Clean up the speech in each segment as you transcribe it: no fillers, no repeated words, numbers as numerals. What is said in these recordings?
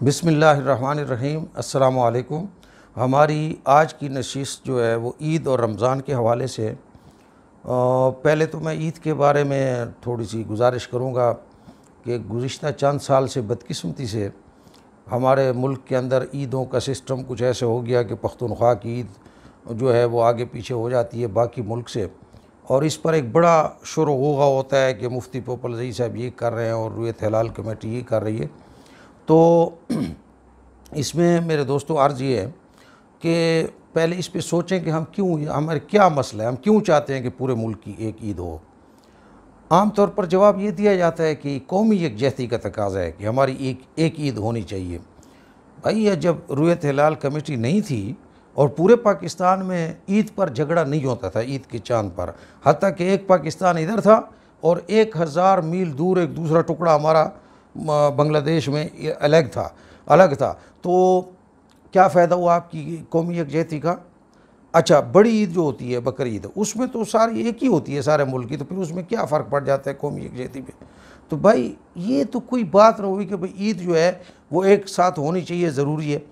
बिस्मिल्लाहिर्रहमानिर्रहीम। अस्सलामु अलैकुम। हमारी आज की नशिस्त जो है वो ईद और रमज़ान के हवाले से पहले तो मैं ईद के बारे में थोड़ी सी गुजारिश करूँगा कि गुज़िश्ता चंद साल से बदकिस्मती से हमारे मुल्क के अंदर ईदों का सिस्टम कुछ ऐसे हो गया कि पख्तूनख्वा की ईद जो है वो आगे पीछे हो जाती है बाकी मुल्क से, और इस पर एक बड़ा शोर गुगा होता है कि मुफ्ती पोपलजई साहब ये कर रहे हैं और रुएत-ए-हिलाल कमेटी ये कर रही है। तो इसमें मेरे दोस्तों अर्ज़ ये है कि पहले इस पे सोचें कि हम क्यों, हमारे क्या मसला है, हम क्यों चाहते हैं कि पूरे मुल्क की एक ईद हो। आम तौर पर जवाब ये दिया जाता है कि कौमी यकजहती का तकाज़ा है कि हमारी एक ईद होनी चाहिए। भाई ये जब रुएत-ए-हिलाल कमेटी नहीं थी और पूरे पाकिस्तान में ईद पर झगड़ा नहीं होता था, ईद के चांद पर, हत्ता कि एक पाकिस्तान इधर था और 1000 मील दूर एक दूसरा टुकड़ा हमारा बांग्लादेश में अलग था। तो क्या फ़ायदा हुआ आपकी कौमी यकजहती का। अच्छा, बड़ी ईद जो होती है बकरी ईद, उसमें तो सारी एक ही होती है सारे मुल्क की, तो फिर उसमें क्या फ़र्क पड़ जाता है कौमी यकजहती में। तो भाई ये तो कोई बात ना हुई कि भाई ईद जो है वो एक साथ होनी चाहिए, ज़रूरी है।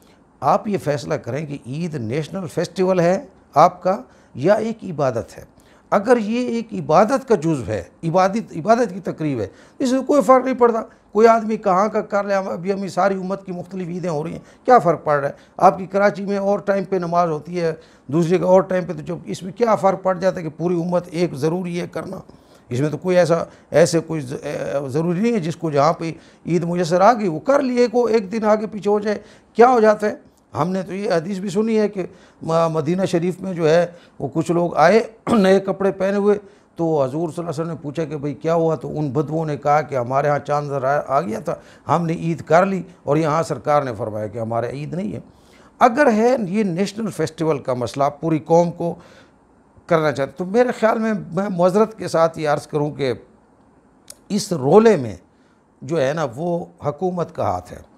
आप ये फ़ैसला करें कि ईद नेशनल फेस्टिवल है आपका या एक इबादत है। अगर ये एक इबादत का जुज़्व है, इबादत की तकरीब है, इससे कोई फ़र्क नहीं पड़ता कोई आदमी कहाँ का कर ले। अभी हमें सारी उम्मत की मुख्तलिफ ईदें हो रही हैं, क्या फ़र्क पड़ रहा है। आपकी कराची में और टाइम पे नमाज होती है, दूसरी का और टाइम पे, तो जब इसमें क्या फ़र्क पड़ जाता है कि पूरी उम्मत एक ज़रूरी है करना। इसमें तो कोई ऐसे कोई ज़रूरी नहीं है जिसको जहाँ पे ईद मुयसर आ गई वो कर लिए, को एक दिन आगे पीछे हो जाए क्या हो जाता है। हमने तो ये हदीस भी सुनी है कि मदीना शरीफ में जो है वो कुछ लोग आए नए कपड़े पहने हुए, तो हजूर सल्लल्लाहु अलैहि वसल्लम ने पूछा कि भाई क्या हुआ, तो उन बदबुओं ने कहा कि हमारे यहाँ चांद आ गया था, हमने ईद कर ली, और यहाँ सरकार ने फरमाया कि हमारे ईद नहीं है। अगर है ये नेशनल फेस्टिवल का मसला, पूरी कौम को करना चाहते, तो मेरे ख़्याल में मैं मज़रत के साथ ये अर्ज़ करूँ कि इस रोले में जो है ना वो हुकूमत का हाथ है।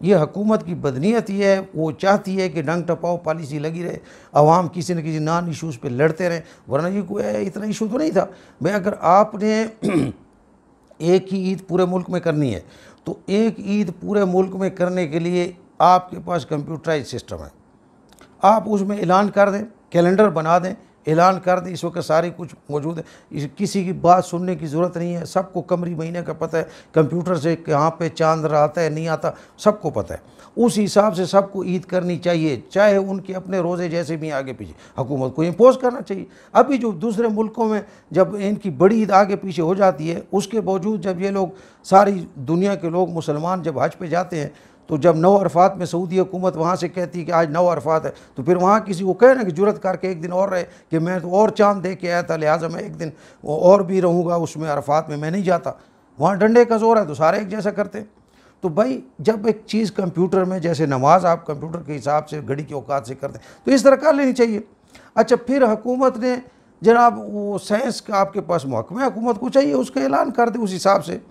ये हुकूमत की बदनीयत ही है, वो चाहती है कि डंग टपाओ पॉलिसी लगी रहे, अवाम किसी न किसी नॉन इशूज़ पे लड़ते रहें, वरना ये कोई इतना इशू तो नहीं था। भाई अगर आपने एक ही ईद पूरे मुल्क में करनी है तो एक ईद पूरे मुल्क में करने के लिए आपके पास कंप्यूटराइज सिस्टम है, आप उसमें ऐलान कर दें, कैलेंडर बना दें, ऐलान कर दें, इस वक्त सारी कुछ मौजूद है, किसी की बात सुनने की ज़रूरत नहीं है, सबको कमरी महीने का पता है, कंप्यूटर से कहाँ पे चांद आता है नहीं आता सबको पता है। उस हिसाब से सबको ईद करनी चाहिए, चाहे उनके अपने रोज़े जैसे भी आगे पीछे, हुकूमत को इम्पोज करना चाहिए। अभी जो दूसरे मुल्कों में जब इनकी बड़ी ईद आगे पीछे हो जाती है, उसके बावजूद जब ये लोग सारी दुनिया के लोग मुसलमान जब हज पे जाते हैं, तो जब 9 अरफात में सऊदी हुकूमत वहाँ से कहती है कि आज 9 अरफात है, तो फिर वहाँ किसी को कहे ना कि जुरत करके एक दिन और रहे कि मैं तो और चांद दे के आया था, लिहाजा मैं एक दिन और भी रहूँगा उसमें, अरफात में मैं नहीं जाता। वहाँ डंडे का जोर है तो सारे एक जैसा करते हैं। तो भाई जब एक चीज़ कंप्यूटर में, जैसे नमाज आप कंप्यूटर के हिसाब से घड़ी के औकात से करते हैं, तो इस तरह कर लेनी चाहिए। अच्छा, फिर हुकूमत ने जनाब वो साइंस का आपके पास महकमा, हुकूमत को चाहिए उसका ऐलान कर दे उस हिसाब से।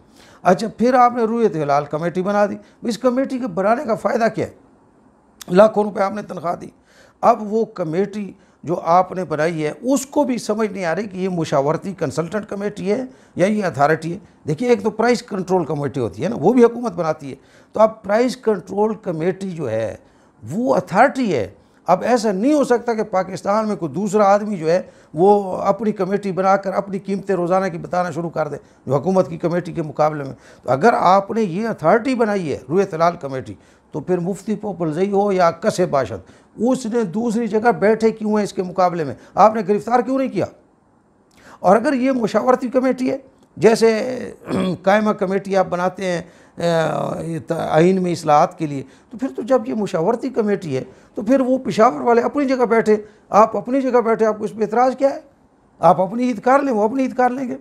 अच्छा, फिर आपने रुएत-ए-हिलाल कमेटी बना दी, इस कमेटी के बनाने का फ़ायदा क्या है। लाखों रुपए आपने तनख्वाह दी, अब वो कमेटी जो आपने बनाई है उसको भी समझ नहीं आ रही कि ये मुशावरती कंसल्टेंट कमेटी है या ये अथॉरिटी है। देखिए, एक तो प्राइस कंट्रोल कमेटी होती है ना, वो भी हुकूमत बनाती है, तो अब प्राइस कंट्रोल कमेटी जो है वो अथॉरिटी है। अब ऐसा नहीं हो सकता कि पाकिस्तान में कोई दूसरा आदमी जो है वो अपनी कमेटी बनाकर अपनी कीमतें रोज़ाना की बताना शुरू कर दे जो हुकूमत की कमेटी के मुकाबले में। तो अगर आपने ये अथॉरिटी बनाई है रुएत-ए-हिलाल कमेटी, तो फिर मुफ्ती पोपलजई हो या कसे बाशद, उसने दूसरी जगह बैठे क्यों है इसके मुकाबले में, आपने गिरफ़्तार क्यों नहीं किया। और अगर ये मुशावरती कमेटी है, जैसे कायमा कमेटी आप बनाते हैं आइन में इस्लाहात के लिए, तो फिर तो जब ये मुशावरती कमेटी है तो फिर वो पेशावर वाले अपनी जगह बैठे, आप अपनी जगह बैठे, आपको इस पर एतराज़ क्या है। आप अपनी ईद कर लें, वो अपनी ईद कर लेंगे।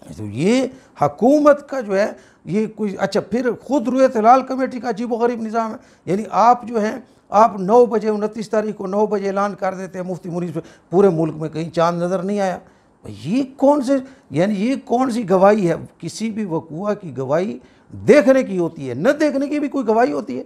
तो ये हुकूमत का जो है ये कोई, अच्छा फिर खुद रुएत-ए-हिलाल कमेटी का अजीब व गरीब निज़ाम है। यानी आप जो हैं आप 9 बजे 29 तारीख को 9 बजे ऐलान कर देते हैं मुफ्ती मुनीब से, पूरे मुल्क में कहीं चांद नज़र नहीं आया। ये कौन से, यानी ये कौन सी गवाही है। किसी भी वक़ूआ की गवाही देखने की होती है, न देखने की भी कोई गवाही होती है।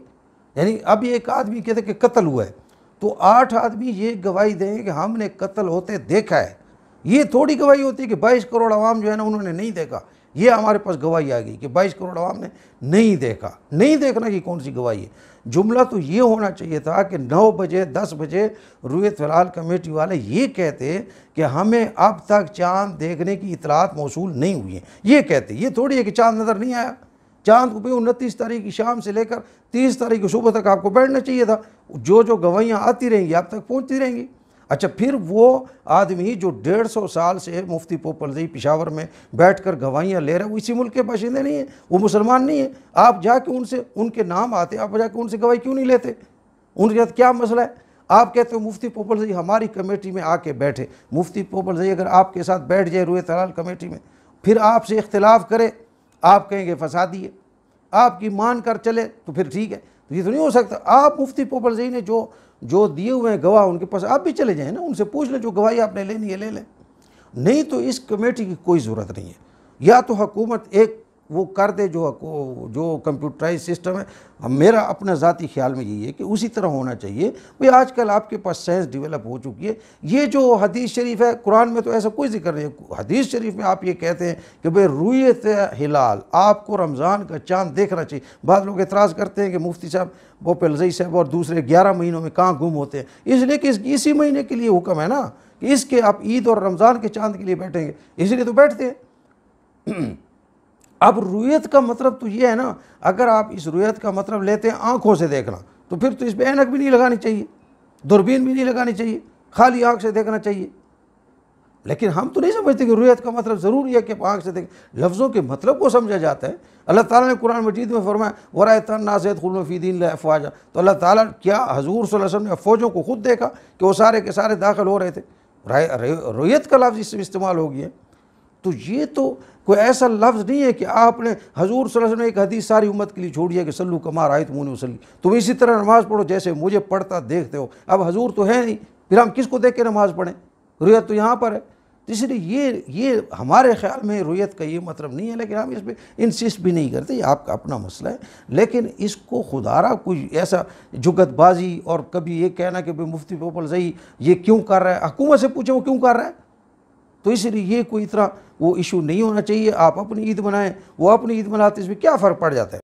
यानी अब एक आदमी कहते कि कत्ल हुआ है तो 8 आदमी ये गवाही देंगे कि हमने कत्ल होते देखा है। ये थोड़ी गवाही होती है कि 22 करोड़ आवाम जो है ना उन्होंने नहीं देखा। ये हमारे पास गवाही आ गई कि 22 करोड़ आवाम ने नहीं देखा। नहीं देखना की कौन सी गवाही है? जुमला तो ये होना चाहिए था कि 9 बजे 10 बजे रुएत-ए-हिलाल कमेटी वाले ये कहते कि हमें अब तक चाँद देखने की इतलात मौसूल नहीं हुई है। ये कहते, ये थोड़ी है कि चाँद नज़र नहीं आया। चाँद को भी 29 तारीख की शाम से लेकर 30 तारीख की सुबह तक आपको बैठना चाहिए था। जो जो गवाहियाँ आती रहेंगी आप तक पहुँचती रहेंगी। अच्छा, फिर वो आदमी जो 150 साल से मुफ्ती पोपलजई पेशावर में बैठकर गवाहियाँ ले रहे हैं, वो इसी मुल्क के बाशिंदे नहीं है, वो मुसलमान नहीं है। आप जाके उनसे, उनके नाम आते, आप जाके उनसे गवाही क्यों नहीं लेते? उनके साथ क्या मसला है? आप कहते हो मुफ्ती पोपलजई हमारी कमेटी में आके बैठे। मुफ्ती पोपलजई अगर आपके साथ बैठ जाए रुएत-ए-हिलाल कमेटी में, फिर आपसे इख्तिलाफ करे, आप कहेंगे फसादी है, आपकी मान कर चले तो फिर ठीक है। तो ये तो नहीं हो सकता। आप मुफ्ती पोपलजई ने जो दिए हुए हैं गवाह, उनके पास आप भी चले जाएं ना, उनसे पूछ लें, जो गवाही आपने लेनी है ले लें। नहीं तो इस कमेटी की कोई ज़रूरत नहीं है। या तो हुकूमत एक वो कर दे जो कंप्यूटराइज सिस्टम है। मेरा अपना ज़ाती ख्याल में यही है कि उसी तरह होना चाहिए। भाई आजकल आपके पास साइंस डेवलप हो चुकी है। ये जो हदीस शरीफ है, कुरान में तो ऐसा कोई जिक्र नहीं है। हदीस शरीफ में आप ये कहते हैं कि भाई रुएत-ए-हिलाल, आपको रमज़ान का चाँद देखना चाहिए। बाद लोग एतराज़ करते हैं कि मुफ्ती साहब पोपलजई साहब और दूसरे 11 महीनों में कहाँ गुम होते हैं। इसलिए कि इसी महीने के लिए हुक्म है ना कि इसके आप ईद और रमज़ान के चाँद के लिए बैठेंगे, इसलिए तो बैठते हैं। अब रुयत का मतलब तो ये है ना, अगर आप इस रुयत का मतलब लेते हैं आँखों से देखना, तो फिर तो इस पर ऐनक भी नहीं लगानी चाहिए, दूरबीन भी नहीं लगानी चाहिए, खाली आँख से देखना चाहिए। लेकिन हम तो नहीं समझते कि रुयत का मतलब ज़रूरी है कि आँख से देखें। लफ्ज़ों के मतलब को समझा जाता है। अल्लाह ताला ने कुरान मजीद में फरमाया वरायतन्नास यदखुलून फी दीनिल्लाहि अफ़वाजा। तो अल्लाह ताला, क्या हज़ूर सल्लल्लाहु अलैहि वसल्लम ने फ़ौजों को खुद देखा कि वो सारे के सारे दाखिल हो रहे थे? रुयत का लफ्ज़ इसमें इस्तेमाल हो गया। तो ये तो कोई ऐसा लफ्ज़ नहीं है कि आपने हज़ूर सल्लल्लाहु अलैहि वसल्लम ने एक हदीस सारी उम्मत के लिए छोड़ी है कि सल्लू कमा रअयतमूनी उसल्ली, तुम इसी तरह नमाज़ पढ़ो जैसे मुझे पढ़ता देखते हो। अब हज़ूर तो है नहीं, फिर हम किसको देख के नमाज़ पढ़ें? रुयत तो यहाँ पर है। तो इसलिए ये हमारे ख्याल में रुयत का ये मतलब नहीं है। लेकिन हम इस पर इंसिस्ट भी नहीं करते, ये आपका अपना मसला है। लेकिन इसको खुदारा कोई ऐसा जुगतबाजी और कभी ये कहना कि भाई मुफ्ती पोपलजई ये क्यों कर रहा है, हुकूमत से पूछे वो क्यों कर रहा है। तो इसलिए ये कोई इतना वो इशू नहीं होना चाहिए। आप अपनी ईद मनाएं, वो अपनी ईद मनाते, इसमें क्या फ़र्क पड़ जाता है।